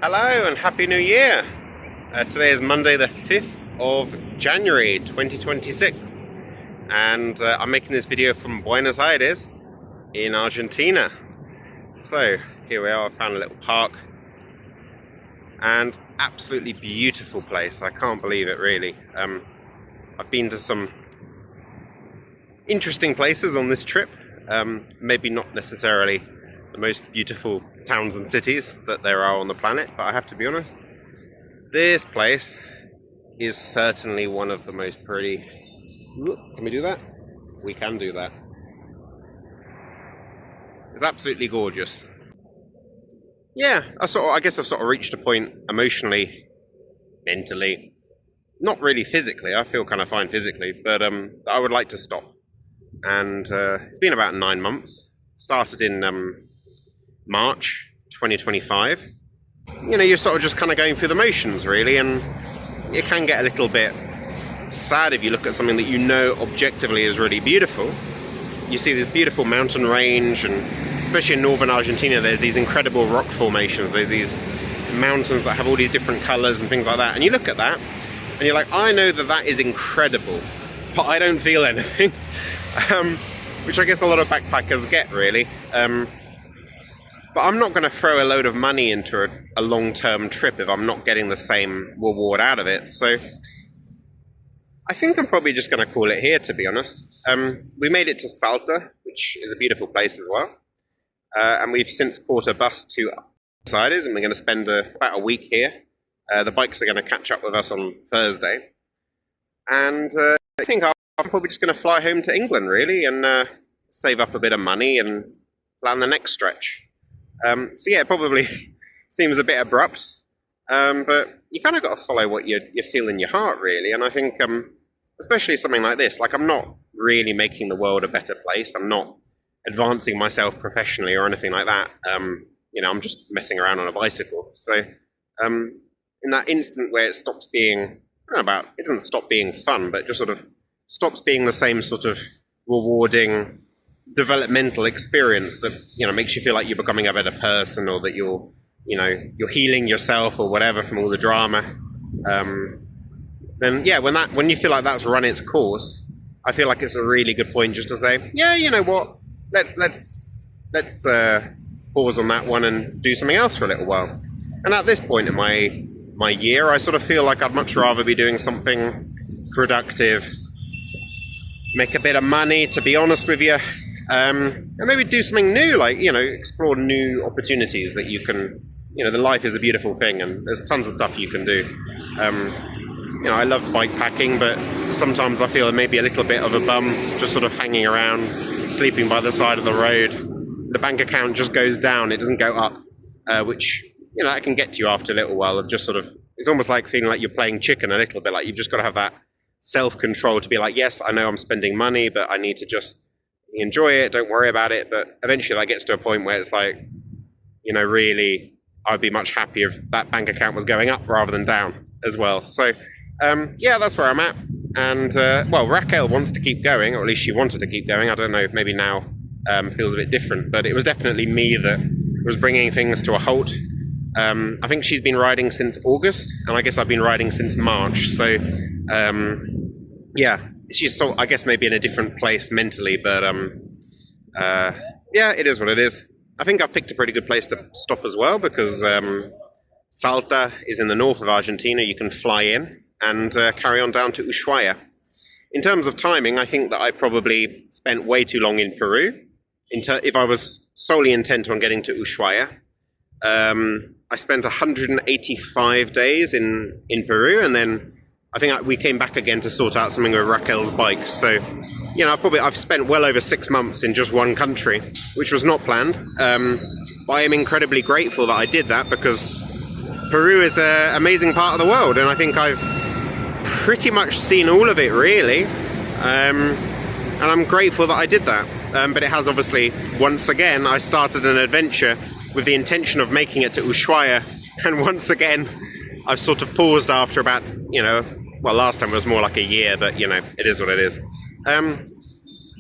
Hello and Happy New Year! Today is Monday the 5th of January 2026 and I'm making this video from Buenos Aires in Argentina. So here we are, I found a little park and absolutely beautiful place. I can't believe it really. I've been to some interesting places on this trip, maybe not necessarily the most beautiful towns and cities that there are on the planet, but I have to be honest, this place is certainly one of the most pretty. Can we do that? We can do that. It's absolutely gorgeous. Yeah, I guess I've sort of reached a point emotionally, mentally, not really physically. I feel kind of fine physically, but I would like to stop. And it's been about 9 months. Started in March 2025. You know, you're sort of just kind of going through the motions really, and it can get a little bit sad if you look at something that you know objectively is really beautiful. You see this beautiful mountain range, and especially in northern Argentina there are these incredible rock formations. There are these mountains that have all these different colors and things like that, and you look at that and you're like, I know that that is incredible, but I don't feel anything. Which I guess a lot of backpackers get really. But I'm not going to throw a load of money into a long-term trip if I'm not getting the same reward out of it. So I think I'm probably just going to call it here, to be honest. We made it to Salta, which is a beautiful place as well. And we've since caught a bus to Buenos Aires, and we're going to spend about a week here. The bikes are going to catch up with us on Thursday. And I think I'm probably just going to fly home to England, really, and save up a bit of money and plan the next stretch. So yeah, it probably seems a bit abrupt, but you kind of got to follow what you feel in your heart, really. And I think, especially something like this, like I'm not really making the world a better place. I'm not advancing myself professionally or anything like that. You know, I'm just messing around on a bicycle. So in that instant where it stops being, I don't know about, it doesn't stop being fun, but just sort of stops being the same sort of rewarding developmental experience that, you know, makes you feel like you're becoming a better person, or that you're healing yourself or whatever from all the drama. Then yeah, when you feel like that's run its course, I feel like it's a really good point just to say, yeah, you know what, let's pause on that one and do something else for a little while. And at this point in my year, I sort of feel like I'd much rather be doing something productive, make a bit of money, to be honest with you. And maybe do something new, like, you know, explore new opportunities that you can, you know, the life is a beautiful thing and there's tons of stuff you can do. You know, I love bikepacking, but sometimes I feel maybe a little bit of a bum just sort of hanging around, sleeping by the side of the road. The bank account just goes down, it doesn't go up, which, you know, that can get to you after a little while of just sort of, it's almost like feeling like you're playing chicken a little bit, like you've just got to have that self-control to be like, yes, I know I'm spending money, but I need to just enjoy it, don't worry about it. But eventually that gets to a point where it's like, you know, really, I'd be much happier if that bank account was going up rather than down as well. So yeah, that's where I'm at. And well, Raquel wants to keep going, or at least she wanted to keep going. I don't know, maybe now feels a bit different, but it was definitely me that was bringing things to a halt. I think she's been riding since August, and I guess I've been riding since March. So yeah, she's so, I guess, maybe in a different place mentally, but yeah, it is what it is. I think I've picked a pretty good place to stop as well, because Salta is in the north of Argentina. You can fly in and carry on down to Ushuaia. In terms of timing, I think that I probably spent way too long in Peru. If I was solely intent on getting to Ushuaia, I spent 185 days in Peru, and then I think we came back again to sort out something with Raquel's bike. So, you know, I've spent well over 6 months in just one country, which was not planned. But I am incredibly grateful that I did that, because Peru is an amazing part of the world, and I think I've pretty much seen all of it, really. And I'm grateful that I did that. But it has obviously, once again, I started an adventure with the intention of making it to Ushuaia, and once again, I've sort of paused after about, you know, well, last time it was more like a year, but, you know, it is what it is.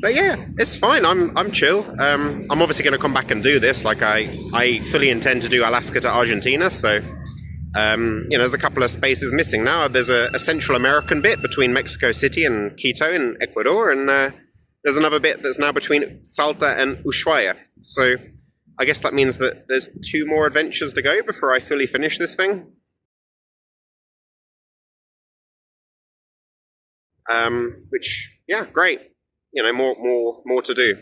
But yeah, it's fine. I'm chill. I'm obviously going to come back and do this. Like I fully intend to do Alaska to Argentina. So there's a couple of spaces missing now. There's a Central American bit between Mexico City and Quito in Ecuador, and there's another bit that's now between Salta and Ushuaia. So I guess that means that there's 2 more adventures to go before I fully finish this thing. Which, yeah, great. More to do.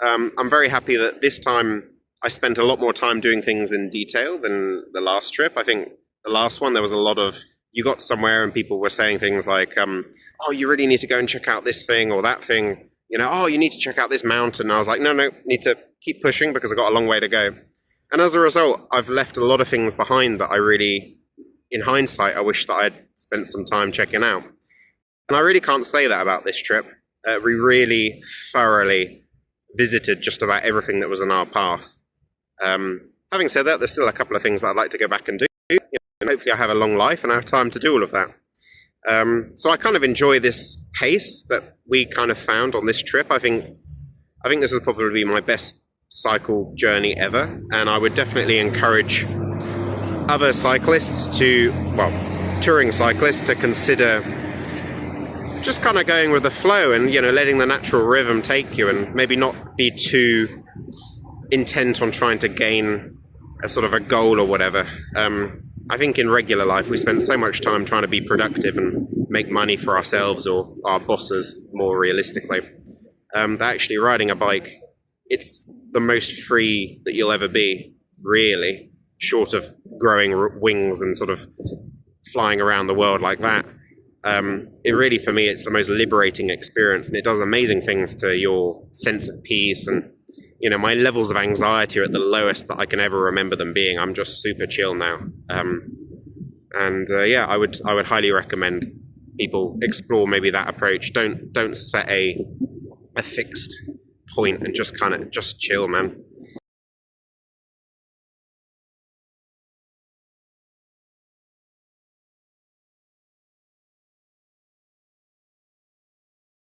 I'm very happy that this time I spent a lot more time doing things in detail than the last trip. I think the last one, there was a lot of, you got somewhere and people were saying things like, oh, you really need to go and check out this thing or that thing. Oh, you need to check out this mountain. And I was like, no, need to keep pushing because I've got a long way to go. And as a result, I've left a lot of things behind that I really, in hindsight, I wish that I'd spent some time checking out. And I really can't say that about this trip. We really thoroughly visited just about everything that was on our path. Having said that, there's still a couple of things that I'd like to go back and do. And hopefully I have a long life and I have time to do all of that. So I kind of enjoy this pace that we kind of found on this trip. I think this will probably be my best cycle journey ever. And I would definitely encourage other cyclists touring cyclists to consider just kind of going with the flow and, letting the natural rhythm take you and maybe not be too intent on trying to gain a sort of a goal or whatever. I think in regular life, we spend so much time trying to be productive and make money for ourselves or our bosses, more realistically, that actually riding a bike, it's the most free that you'll ever be, really, short of growing wings and sort of flying around the world like that. It really, for me, it's the most liberating experience, and it does amazing things to your sense of peace. And, my levels of anxiety are at the lowest that I can ever remember them being. I'm just super chill now. I would highly recommend people explore maybe that approach. Don't set a fixed point and just chill, man.